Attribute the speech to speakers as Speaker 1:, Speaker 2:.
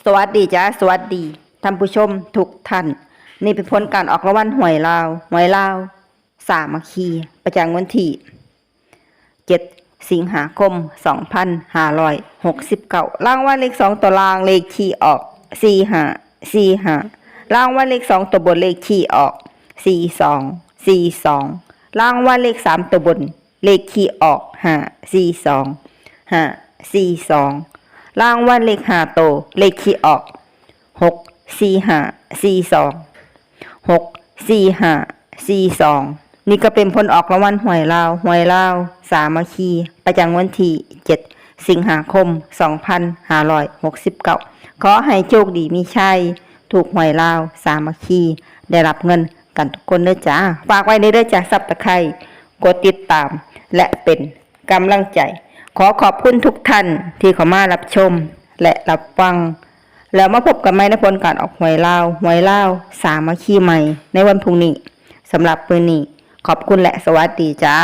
Speaker 1: สวัสดีจ้าสวัสดีท่านผู้ชมทุกท่านนี่เป็นผลการออกรางวัลหวยลาวสามัคคีประจำวันที่7 สิงหาคม 2569รางวัลเลข2ตัวล่างเลขที่ออก45รางวัลเลข2ตัวบนเลขที่ออก42รางวัลเลข3ตัวบนเลขที่ออก542รางวัลเลข5ตัวเลขที่ออก64542นี่ก็เป็นผลออกรางวัลหวยลาวสามัคคีประจำวันที่7 สิงหาคม 2569ขอให้โชคดีมีชัยถูกหวยลาวสามัคคีได้รับเงินกันทุกคนเด้อจ้าฝากไว้ในเด้อจ้าซับตะไคร้กดติดตามและเป็นกำลังใจขอขอบคุณทุกท่านที่เข้ามารับชมและรับฟังแล้วมาพบกันใหม่ในผลการออกหวยลาวสามัคคีใหม่ในวันพรุ่งนี้สำหรับมื้อนี้ขอบคุณและสวัสดีจ้า